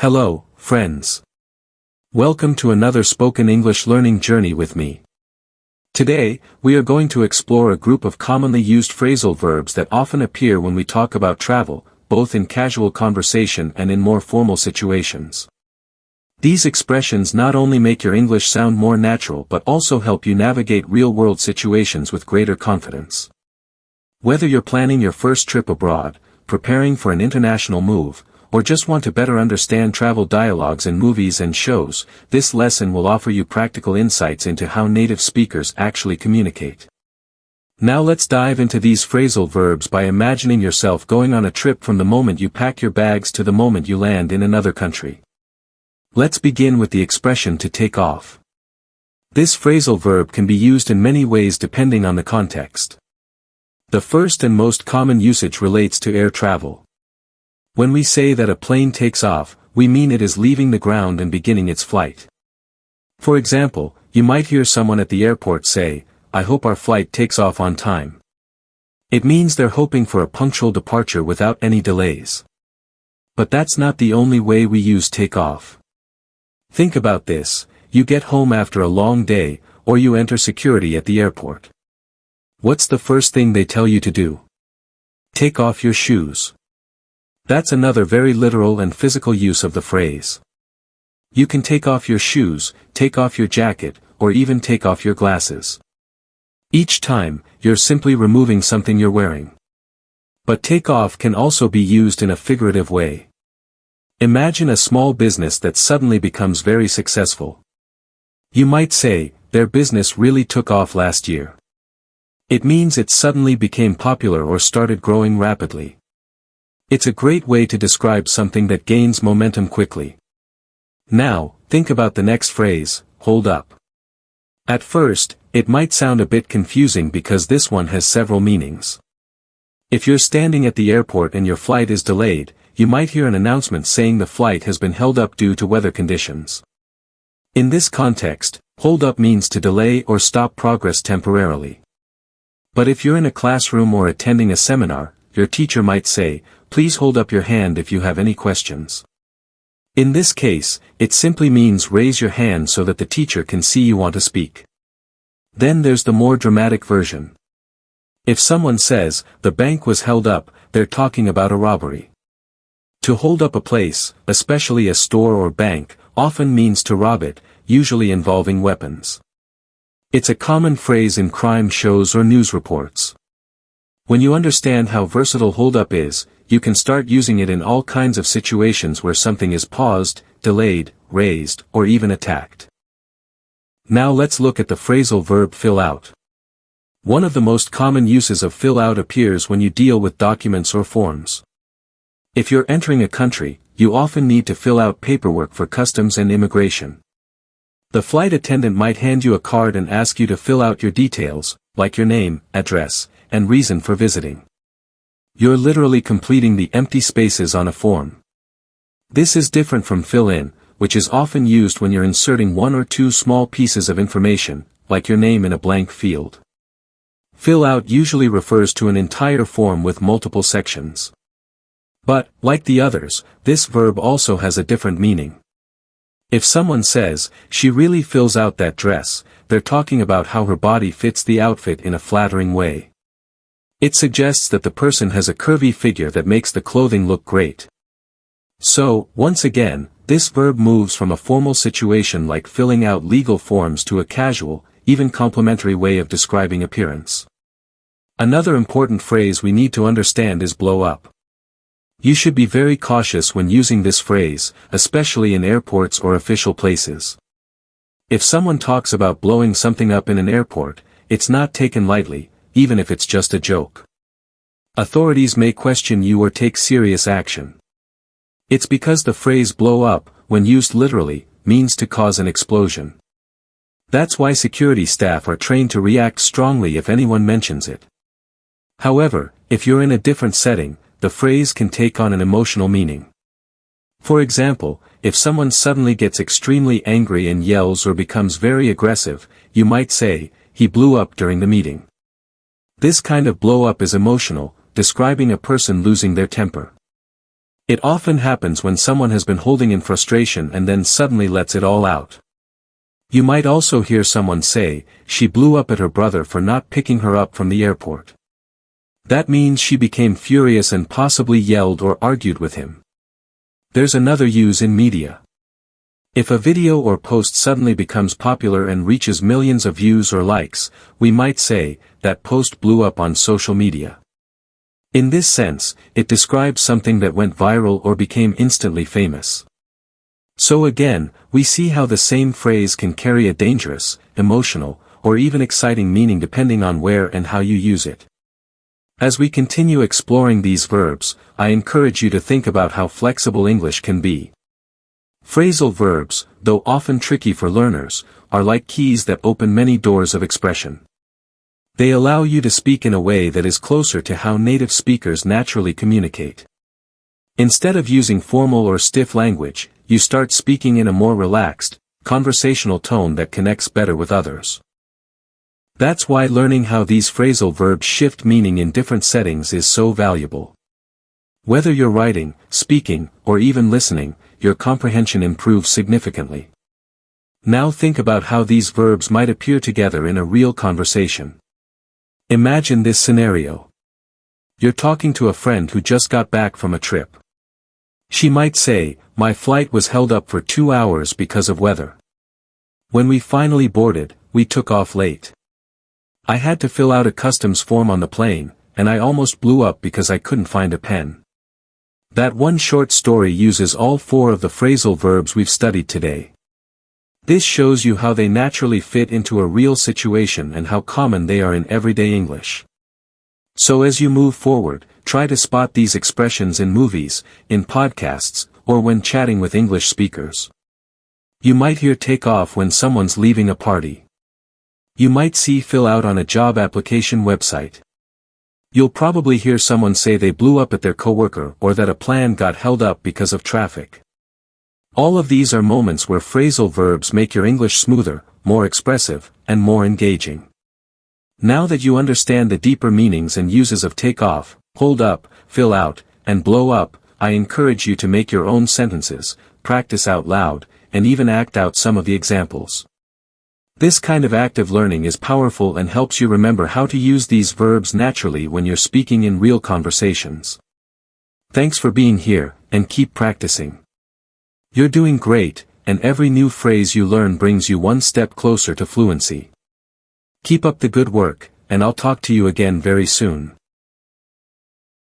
Hello, friends. Welcome to another spoken English learning journey with me. Today, we are going to explore a group of commonly used phrasal verbs that often appear when we talk about travel, both in casual conversation and in more formal situations. These expressions not only make your English sound more natural but also help you navigate real-world situations with greater confidence. Whether you're planning your first trip abroad, preparing for an international move, or just want to better understand travel dialogues in movies and shows, this lesson will offer you practical insights into how native speakers actually communicate. Now let's dive into these phrasal verbs by imagining yourself going on a trip from the moment you pack your bags to the moment you land in another country. Let's begin with the expression to take off. This phrasal verb can be used in many ways depending on the context. The first and most common usage relates to air travel. When we say that a plane takes off, we mean it is leaving the ground and beginning its flight. For example, you might hear someone at the airport say, "I hope our flight takes off on time." It means they're hoping for a punctual departure without any delays. But that's not the only way we use take off. Think about this: you get home after a long day, or you enter security at the airport. What's the first thing they tell you to do? Take off your shoes. That's another very literal and physical use of the phrase. You can take off your shoes, take off your jacket, or even take off your glasses. Each time, you're simply removing something you're wearing. But take off can also be used in a figurative way. Imagine a small business that suddenly becomes very successful. You might say, "Their business really took off last year." It means it suddenly became popular or started growing rapidly. It's a great way to describe something that gains momentum quickly. Now, think about the next phrase, hold up. At first, it might sound a bit confusing because this one has several meanings. If you're standing at the airport and your flight is delayed, you might hear an announcement saying the flight has been held up due to weather conditions. In this context, hold up means to delay or stop progress temporarily. But if you're in a classroom or attending a seminar, your teacher might say, "Please hold up your hand if you have any questions." In this case, it simply means raise your hand so that the teacher can see you want to speak. Then there's the more dramatic version. If someone says, "The bank was held up," they're talking about a robbery. To hold up a place, especially a store or bank, often means to rob it, usually involving weapons. It's a common phrase in crime shows or news reports. When you understand how versatile hold up is, you can start using it in all kinds of situations where something is paused, delayed, raised, or even attacked. Now let's look at the phrasal verb fill out. One of the most common uses of fill out appears when you deal with documents or forms. If you're entering a country, you often need to fill out paperwork for customs and immigration. The flight attendant might hand you a card and ask you to fill out your details, like your name, address, and reason for visiting. You're literally completing the empty spaces on a form. This is different from fill in, which is often used when you're inserting one or two small pieces of information, like your name in a blank field. Fill out usually refers to an entire form with multiple sections. But, like the others, this verb also has a different meaning. If someone says, "She really fills out that dress," they're talking about how her body fits the outfit in a flattering way. It suggests that the person has a curvy figure that makes the clothing look great. So, once again, this verb moves from a formal situation like filling out legal forms to a casual, even complimentary way of describing appearance. Another important phrase we need to understand is blow up. You should be very cautious when using this phrase, especially in airports or official places. If someone talks about blowing something up in an airport, it's not taken lightly, even if it's just a joke. Authorities may question you or take serious action. It's because the phrase blow up, when used literally, means to cause an explosion. That's why security staff are trained to react strongly if anyone mentions it. However, if you're in a different setting, the phrase can take on an emotional meaning. For example, if someone suddenly gets extremely angry and yells or becomes very aggressive, you might say, "He blew up during the meeting." This kind of blow up is emotional, describing a person losing their temper. It often happens when someone has been holding in frustration and then suddenly lets it all out. You might also hear someone say, she blew up at her brother for not picking her up from the airport. That means she became furious and possibly yelled or argued with him. There's another use in media. If a video or post suddenly becomes popular and reaches millions of views or likes, we might say, that post blew up on social media. In this sense, it describes something that went viral or became instantly famous. So again, we see how the same phrase can carry a dangerous, emotional, or even exciting meaning depending on where and how you use it. As we continue exploring these verbs, I encourage you to think about how flexible English can be. Phrasal verbs, though often tricky for learners, are like keys that open many doors of expression. They allow you to speak in a way that is closer to how native speakers naturally communicate. Instead of using formal or stiff language, you start speaking in a more relaxed, conversational tone that connects better with others. That's why learning how these phrasal verbs shift meaning in different settings is so valuable. Whether you're writing, speaking, or even listening, your comprehension improves significantly. Now think about how these verbs might appear together in a real conversation. Imagine this scenario. You're talking to a friend who just got back from a trip. She might say, my flight was held up for 2 hours because of weather. When we finally boarded, we took off late. I had to fill out a customs form on the plane, and I almost blew up because I couldn't find a pen. That one short story uses all 4 of the phrasal verbs we've studied today. This shows you how they naturally fit into a real situation and how common they are in everyday English. So as you move forward, try to spot these expressions in movies, in podcasts, or when chatting with English speakers. You might hear take off when someone's leaving a party. You might see fill out on a job application website. You'll probably hear someone say they blew up at their coworker or that a plan got held up because of traffic. All of these are moments where phrasal verbs make your English smoother, more expressive, and more engaging. Now that you understand the deeper meanings and uses of take off, hold up, fill out, and blow up, I encourage you to make your own sentences, practice out loud, and even act out some of the examples. This kind of active learning is powerful and helps you remember how to use these verbs naturally when you're speaking in real conversations. Thanks for being here, and keep practicing. You're doing great, and every new phrase you learn brings you one step closer to fluency. Keep up the good work, and I'll talk to you again very soon.